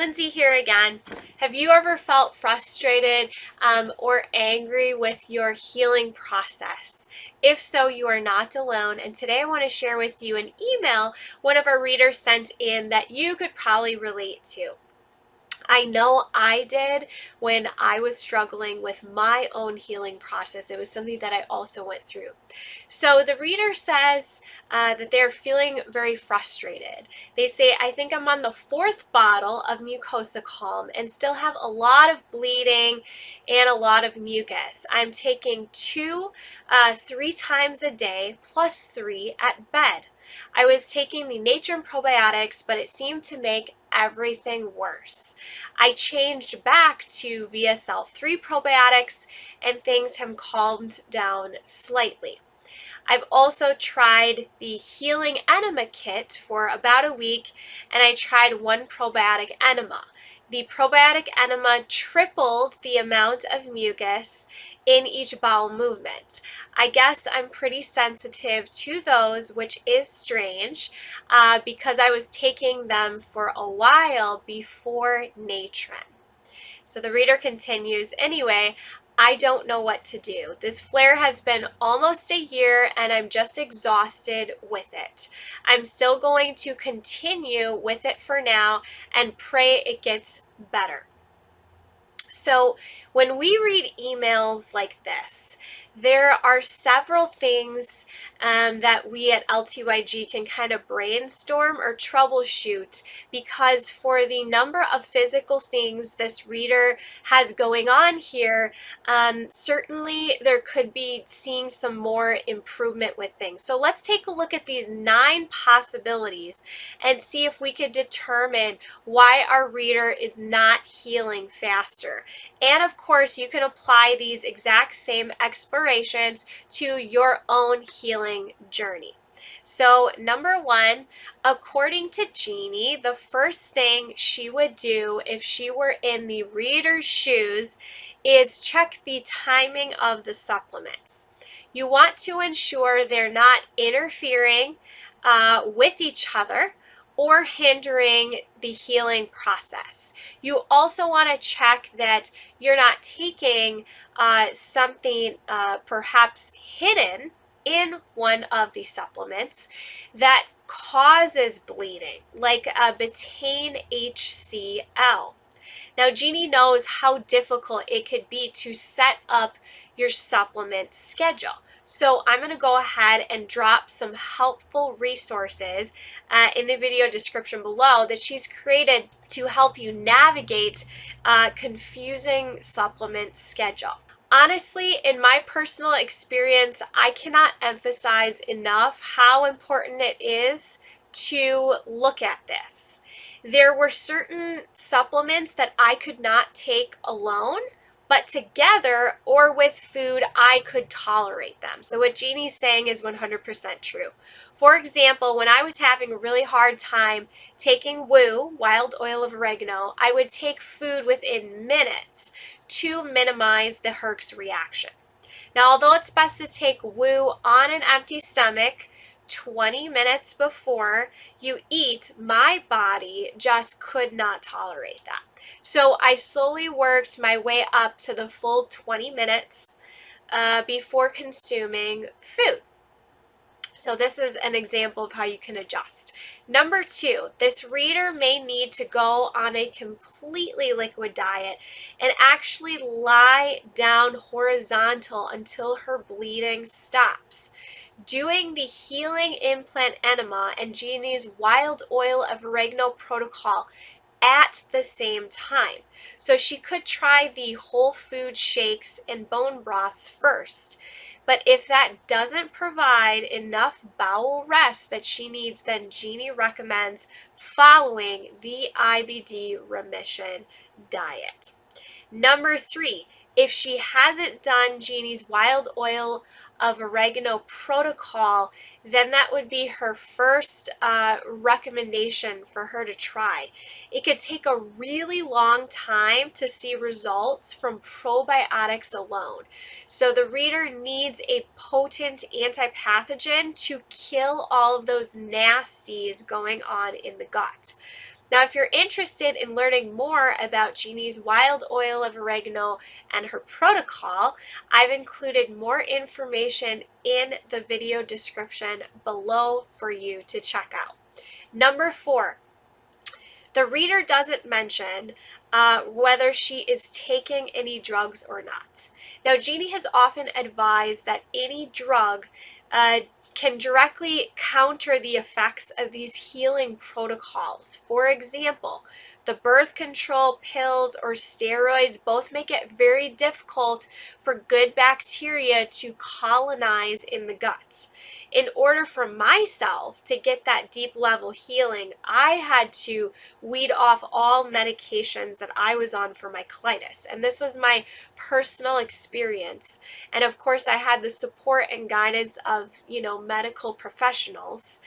Lindsay here again. Have you ever felt frustrated or angry with your healing process? If so, you are not alone. And today I want to share with you an email one of our readers sent in that you could probably relate to. I know I did when I was struggling with my own healing process. It was something that I also went through. So the reader says that they're feeling very frustrated. They say, I think I'm on the 4th bottle of Mucosa Calm and still have a lot of bleeding and a lot of mucus. I'm taking 3 times a day plus 3 at bed. I was taking the Natrum probiotics, but it seemed to make everything worse. I changed back to VSL3 probiotics and things have calmed down slightly. I've also tried the Healing Enema Kit for about a week, and I tried one probiotic enema. The probiotic enema tripled the amount of mucus in each bowel movement. I guess I'm pretty sensitive to those, which is strange because I was taking them for a while before Natron. So the reader continues, anyway, I don't know what to do. This flare has been almost a year and I'm just exhausted with it. I'm still going to continue with it for now and pray it gets better. So when we read emails like this, there are several things that we at LTYG can kind of brainstorm or troubleshoot, because for the number of physical things this reader has going on here, certainly there could be seeing some more improvement with things. So let's take a look at these 9 possibilities and see if we could determine why our reader is not healing faster. And of course, you can apply these exact same explorations to your own healing journey. So number 1, according to Jeannie, the first thing she would do if she were in the reader's shoes is check the timing of the supplements. You want to ensure they're not interfering with each other or hindering the healing process. You also want to check that you're not taking something perhaps hidden in one of the supplements that causes bleeding, like a betaine HCl. Now, Jeannie knows how difficult it could be to set up your supplement schedule. So I'm going to go ahead and drop some helpful resources in the video description below that she's created to help you navigate confusing supplement schedule. Honestly, in my personal experience, I cannot emphasize enough how important it is to look at this. There were certain supplements that I could not take alone, but together or with food, I could tolerate them. So what Jeannie's saying is 100% true. For example, when I was having a really hard time taking WOO, wild oil of oregano, I would take food within minutes to minimize the Herx reaction. Now, although it's best to take WOO on an empty stomach 20 minutes before you eat, my body just could not tolerate that. So I slowly worked my way up to the full 20 minutes before consuming food. So this is an example of how you can adjust. Number 2, this reader may need to go on a completely liquid diet and actually lie down horizontal until her bleeding stops. Doing the Healing Implant Enema and Jeannie's Wild Oil of Oregano protocol at the same time. So she could try the whole food shakes and bone broths first. But if that doesn't provide enough bowel rest that she needs, then Jeannie recommends following the IBD remission diet. Number 3, if she hasn't done Jeannie's Wild Oil of Oregano protocol, then that would be her first recommendation for her to try. It could take a really long time to see results from probiotics alone. So the reader needs a potent antipathogen to kill all of those nasties going on in the gut. Now, if you're interested in learning more about Jeannie's wild oil of oregano and her protocol, I've included more information in the video description below for you to check out. Number 4, the reader doesn't mention whether she is taking any drugs or not. Now, Jeannie has often advised that any drug can directly counter the effects of these healing protocols. For example, the birth control pills or steroids both make it very difficult for good bacteria to colonize in the gut. In order for myself to get that deep level healing, I had to weed off all medications that I was on for my colitis. And this was my personal experience. And of course, I had the support and guidance of, medical professionals.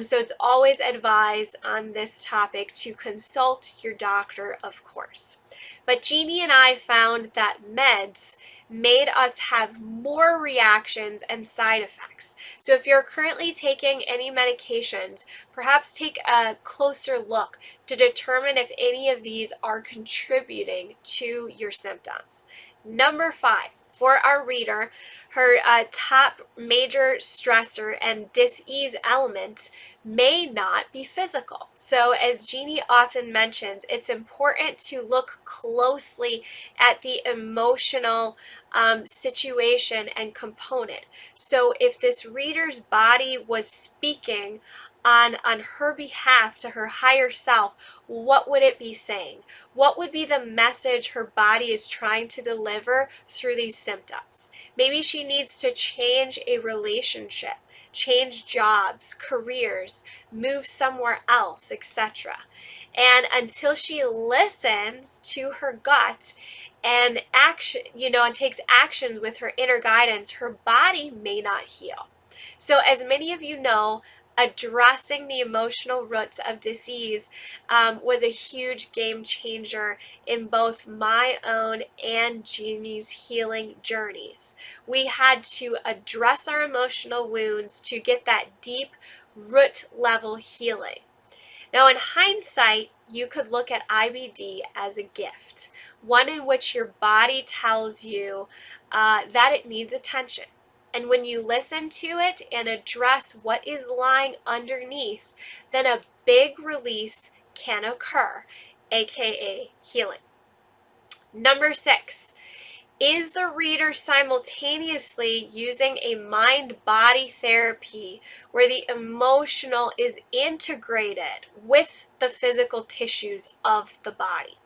So it's always advised on this topic to consult your doctor, of course. But Jeannie and I found that meds made us have more reactions and side effects. So if you're currently taking any medications, perhaps take a closer look to determine if any of these are contributing to your symptoms. Number 5, for our reader, her top major stressor and dis-ease element may not be physical. So as Jeannie often mentions, it's important to look closely at the emotional situation and component. So if this reader's body was speaking on her behalf to her higher self, what would it be saying? What would be the message her body is trying to deliver through these symptoms? Maybe she needs to change a relationship, change jobs, careers, move somewhere else, etc. And until she listens to her gut and and takes actions with her inner guidance, her body may not heal. So as many of you know, addressing the emotional roots of disease was a huge game changer in both my own and Jeannie's healing journeys. We had to address our emotional wounds to get that deep root level healing. Now, in hindsight, you could look at IBD as a gift, one in which your body tells you that it needs attention. And when you listen to it and address what is lying underneath, then a big release can occur, aka healing. Number 6, is the reader simultaneously using a mind-body therapy where the emotional is integrated with the physical tissues of the body?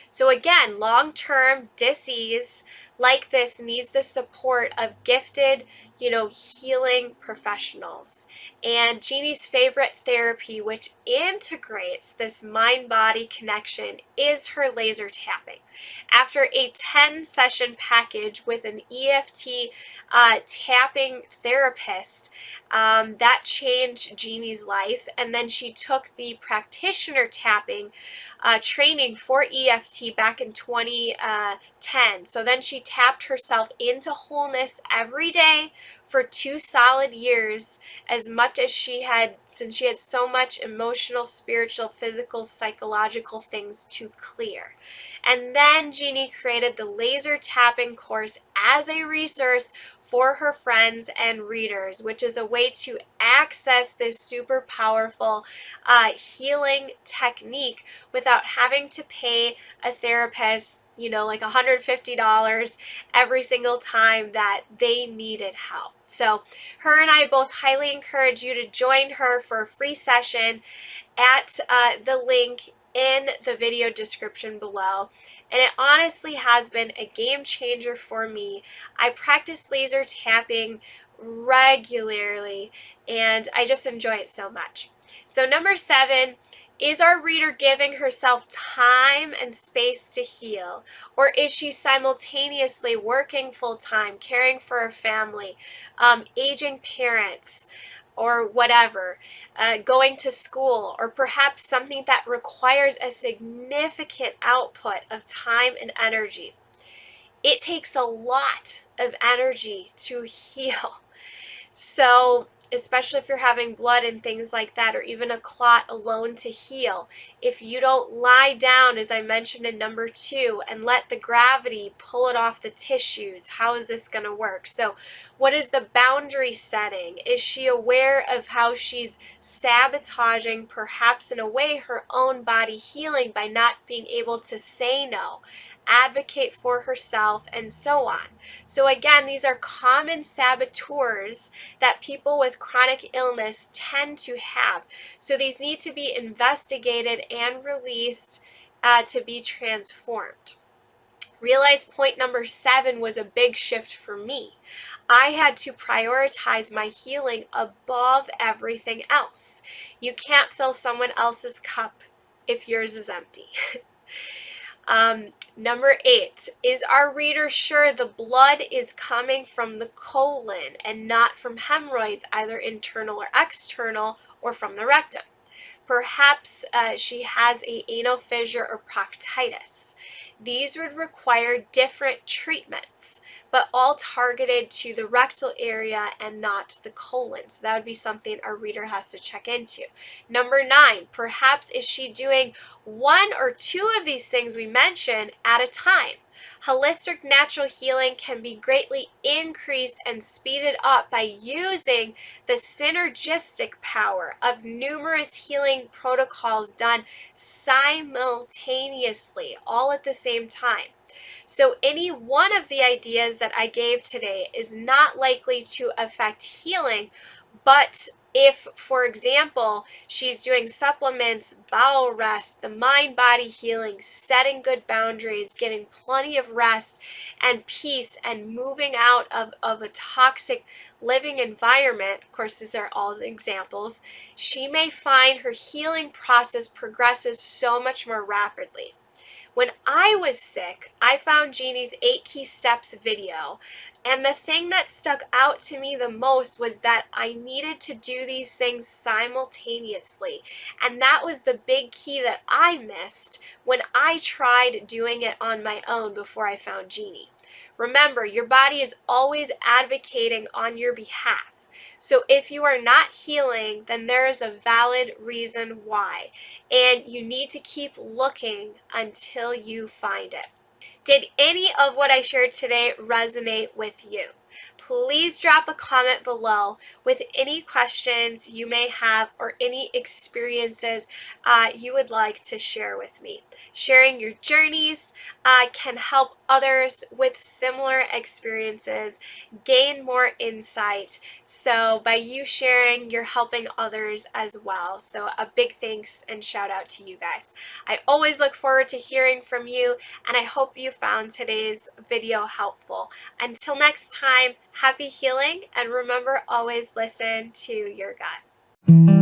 So again, long-term dis-ease like this needs the support of gifted, healing professionals. And Jeannie's favorite therapy, which integrates this mind-body connection, is her laser tapping. After a 10-session package with an EFT tapping therapist, that changed Jeannie's life. And then she took the practitioner tapping training for EFT back in 2010. So then she tapped herself into wholeness every day for 2 solid years, as much as since she had so much emotional, spiritual, physical, psychological things to clear. And then Jeannie created the laser tapping course as a resource for her friends and readers, which is a way to access this super powerful healing technique without having to pay a therapist, like $150 every single time that they needed help. So her and I both highly encourage you to join her for a free session at the link in the video description below. And it honestly has been a game changer for me. I practice laser tapping regularly and I just enjoy it so much. So number 7, is our reader giving herself time and space to heal? Or is she simultaneously working full-time, caring for her family, aging parents, or whatever, going to school, or perhaps something that requires a significant output of time and energy? It takes a lot of energy to heal. So especially if you're having blood and things like that, or even a clot alone to heal. If you don't lie down, as I mentioned in number 2, and let the gravity pull it off the tissues, how is this going to work? So what is the boundary setting? Is she aware of how she's sabotaging, perhaps in a way, her own body healing by not being able to say no, advocate for herself, and so on? So again, these are common saboteurs that people with chronic illness tend to have. So these need to be investigated and released to be transformed. Realize point number 7 was a big shift for me. I had to prioritize my healing above everything else. You can't fill someone else's cup if yours is empty. Number 8, is our reader sure the blood is coming from the colon and not from hemorrhoids, either internal or external, or from the rectum? Perhaps she has an anal fissure or proctitis. These would require different treatments, but all targeted to the rectal area and not the colon. So that would be something our reader has to check into. Number 9, perhaps is she doing 1 or 2 of these things we mentioned at a time? Holistic natural healing can be greatly increased and speeded up by using the synergistic power of numerous healing protocols done simultaneously, all at the same time. So any one of the ideas that I gave today is not likely to affect healing, but if, for example, she's doing supplements, bowel rest, the mind-body healing, setting good boundaries, getting plenty of rest and peace, and moving out of a toxic living environment, of course, these are all examples, she may find her healing process progresses so much more rapidly. When I was sick, I found Jeannie's 8 Key Steps video, and the thing that stuck out to me the most was that I needed to do these things simultaneously, and that was the big key that I missed when I tried doing it on my own before I found Jeannie. Remember, your body is always advocating on your behalf. So if you are not healing, then there is a valid reason why, and you need to keep looking until you find it. Did any of what I shared today resonate with you? Please drop a comment below with any questions you may have or any experiences you would like to share with me. Sharing your journeys can help others with similar experiences gain more insight. So by you sharing, you're helping others as well. So a big thanks and shout out to you guys. I always look forward to hearing from you, and I hope you found today's video helpful. Until next time, happy healing, and remember, always listen to your gut.